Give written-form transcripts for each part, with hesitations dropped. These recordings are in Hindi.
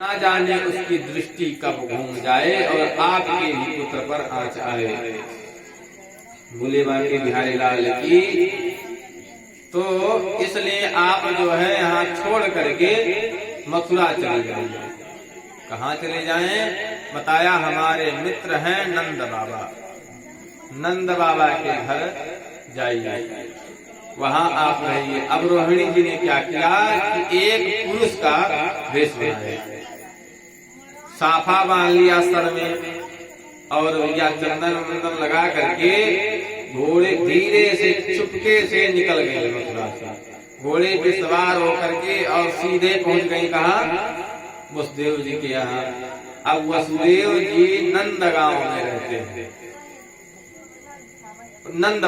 ना जाने उसकी दृष्टि कब घूम जाए और आपके ही पुत्र पर आँच आए। बोले बाकी बिहारी लाल की। तो इसलिए आप जो है यहाँ छोड़ करके मथुरा चले जाइए। कहाँ चले जाएं? बताया हमारे मित्र हैं नंद बाबा, नंद बाबा के घर जाइए, वहाँ आप रहिए। अब रोहिणी जी ने क्या किया कि एक पुरुष का वेश बनाया, साफा बांध लिया सर में और या चंदन वंदन लगा करके घोड़े धीरे से चुपके से निकल गए मथुरा से। घोड़े पे सवार होकर के और सीधे पहुंच गई कहा? वसुदेव जी के यहाँ। अब वसुदेव जी नंद गांव में रहते हैं। नंद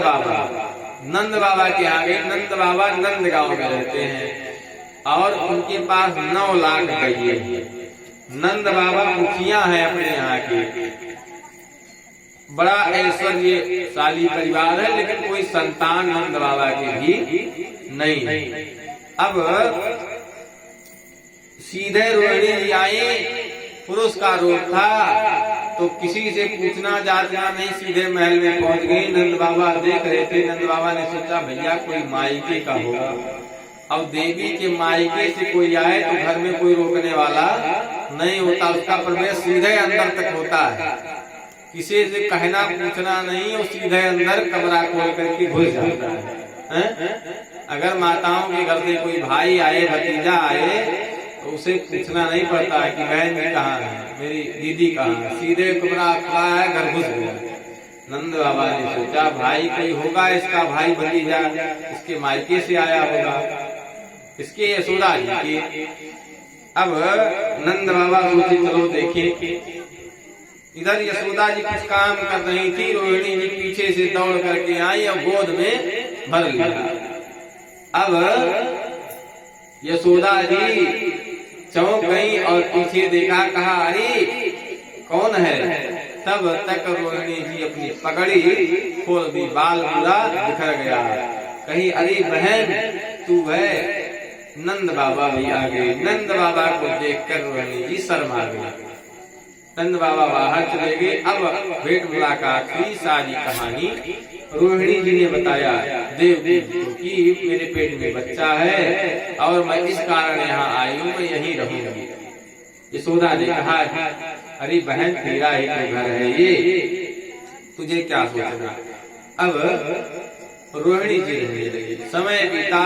बाबा के आगे नंद बाबा नंद गांव में रहते हैं और उनके पास 9 लाख गइये हैं। नंद बाबा मुखिया है अपने यहाँ के, बड़ा ऐश्वर्यशाली परिवार है, लेकिन कोई संतान नंद बाबा के भी नहीं है। अब सीधे रोहिणी जी आए, पुरुष का रूप था तो किसी से पूछना जातना नहीं, सीधे महल में पहुंच गई। नंद बाबा देख रहे थे। नंद बाबा ने सोचा भैया कोई मायके का होगा। अब देवी के मायके से कोई आए तो घर में कोई रोकने वाला नहीं होता, उसका प्रवेश सीधे अंदर तक होता है, किसी से कहना पूछना नहीं, और सीधे अंदर कमरा खोल करके घुस जाता है। अगर माताओं के घर से कोई भाई आए, भतीजा आए, तो उसे पूछना नहीं पड़ता है कि बहन जी कहाँ है, मेरी दीदी कहाँ है, सीधे कमरा खुला है, घर घुस गया। नंद बाबा ने सोचा भाई कोई होगा, इसका भाई भतीजा इसके मायके से आया होगा, इसके यशोदा जी के। अब नंद बाबा सोचे चलो देखें। इधर यशोदा जी कुछ काम कर रही थी, रोहिणी जी पीछे से दौड़ करके आई और गोद में भर लिया। अब यशोदा जी चौंक गई और पीछे देखा, कहा अरे कौन है? तब तक रोहिणी जी अपनी पगड़ी खोल दी, बाल पूरा बिखर गया। कही अरे बहन तू है? नंद बाबा भी आ गए। नंद बाबा को देखकर रोहिणी जी शर्मा गई। नंद बाबा बाहर चले गए। अब भेंट मुलाकात हुई, सारी कहानी रोहिणी जी ने बताया देव को कि मेरे पेट में बच्चा है और मैं इस कारण यहाँ आई हूँ, मैं यहीं रहूंगी। यशोदा ने कहा अरे बहन तेरा ही तो घर है ये, तुझे क्या सोचना। अब रोहिणी जी रहने लगी। समय बीता,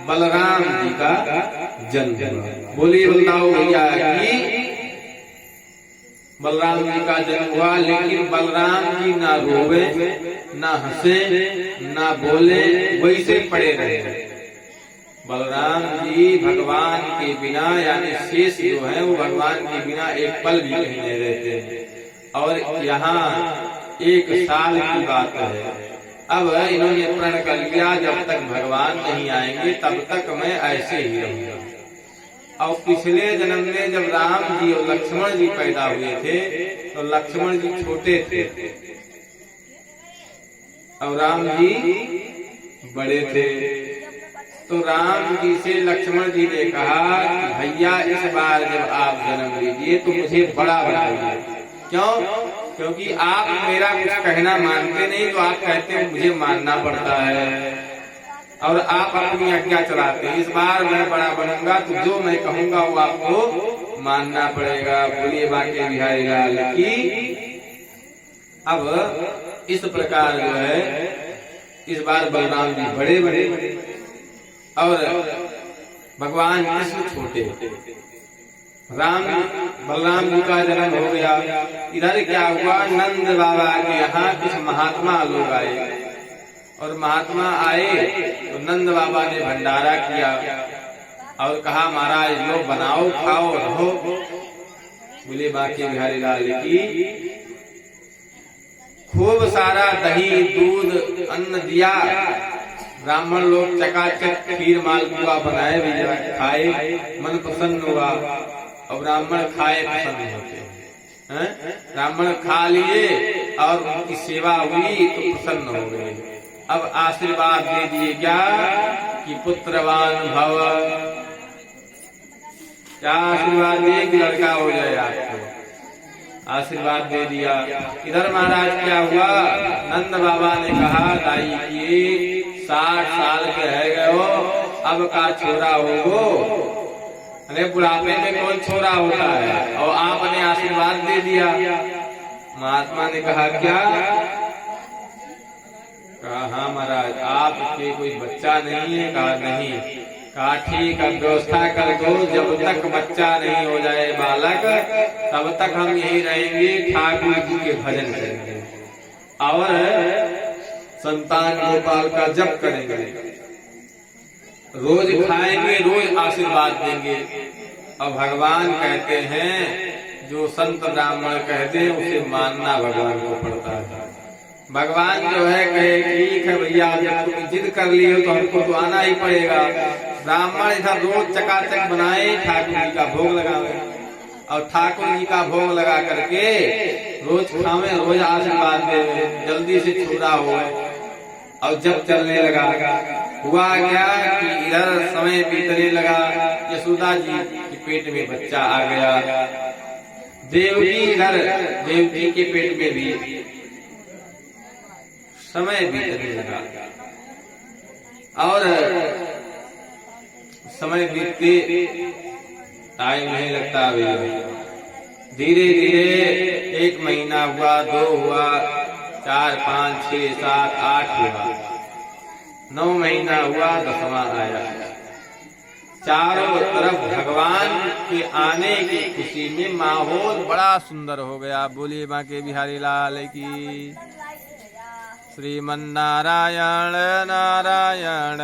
बलराम जी का जन्म। बोलिए बताओ भैया की बलराम जी का जन्म हुआ, लेकिन बलराम जी ना रोवे, ना हंसे, ना बोले, वैसे पड़े रहे। बलराम जी भगवान के बिना, यानी शेष जो है वो भगवान के बिना एक पल भी कहीं नहीं रहते। और यहाँ 1 साल की बात है। अब इन्होंने प्रण कर लिया जब तक भगवान नहीं आएंगे तब तक मैं ऐसे ही रहूंगा। और पिछले जन्म में जब राम जी और लक्ष्मण जी पैदा हुए थे तो लक्ष्मण जी छोटे थे और राम जी बड़े थे। तो राम जी से लक्ष्मण जी ने कहा कि भैया इस बार जब आप जन्म लीजिए तो मुझे बड़ा बनाइए। क्यों? क्योंकि आप मेरा कुछ कहना मानते नहीं, तो आप कहते हो मुझे मानना पड़ता है और आप अपनी आज्ञा चलाते हैं। इस बार मैं बड़ा बनूंगा तो जो मैं कहूंगा वो आपको मानना पड़ेगा। बोलिए बाके बिहारी लाल की। अब इस प्रकार जो है इस बार बलराम जी बड़े बड़े और भगवान कृष्ण छोटे। बलराम जी का जन्म हो गया। इधर क्या हुआ, नंद बाबा के यहाँ कुछ महात्मा लोग आए और महात्मा आए तो नंद बाबा ने भंडारा किया और कहा महाराज लो बनाओ खाओ रहो। बोले बाकी बिहारी लाल की। खूब सारा दही दूध अन्न दिया। ब्राह्मण लोग चकाचक खीर मालपुआ बनाए भी खाए, मन प्रसन्न हुआ और ब्राह्मण खाए प्रसन्न होते हैं। ब्राह्मण खा लिए और उनकी सेवा हुई तो प्रसन्न हो गए। अब आशीर्वाद दे दिए क्या कि पुत्रवान भव, क्या आशीर्वाद दिए कि लड़का हो जाए आपको, आशीर्वाद दे दिया। इधर महाराज क्या हुआ, नंद बाबा ने कहा दाई की 60 साल के है गए हो, अब का छोरा होगो। अरे बुढ़ापे में कौन छोरा होता है, और आपने आशीर्वाद दे दिया। महात्मा ने कहा क्या, कहा हाँ महाराज आपके कोई बच्चा नहीं है, कहा नहीं। कहा ठीक है व्यवस्था कर दो, जब तक बच्चा नहीं हो जाए बालक तब तक हम यही रहेंगे, ठाकुर जी के भजन करेंगे और संतान गोपाल का जप करेंगे, रोज खाएंगे, रोज आशीर्वाद देंगे। और भगवान कहते हैं जो संत ब्राह्मण कहते हैं उसे मानना भगवान को पड़ता है। भगवान जो है कहे ठीक है भैया जब तुम जिद कर ली हो तो हमको तो आना ही पड़ेगा। ब्राह्मण इधर रोज चकाचक बनाए, ठाकुर जी का भोग लगावे और ठाकुर जी का भोग लगा करके रोज खावे, रोज आशीर्वाद दे, जल्दी से छूरा हो। और जब चलने लगा हुआ क्या कि इधर समय बीतने लगा, यशोदा जी के पेट में बच्चा आ गया, देवकी इधर देवकी के पेट में भी समय बीतने लगा। और समय बीतते टाइम नहीं लगता भैया, धीरे धीरे 1 महीना हुआ, 2 हुआ, 4, 5, 6, 7, 8 हुआ, 9 महीना हुआ, 10वां आया। चारों तरफ भगवान के आने की खुशी में माहौल बड़ा सुंदर हो गया। बोलिए बांके बिहारी लाल की। श्रीमन्नारायण नारायण।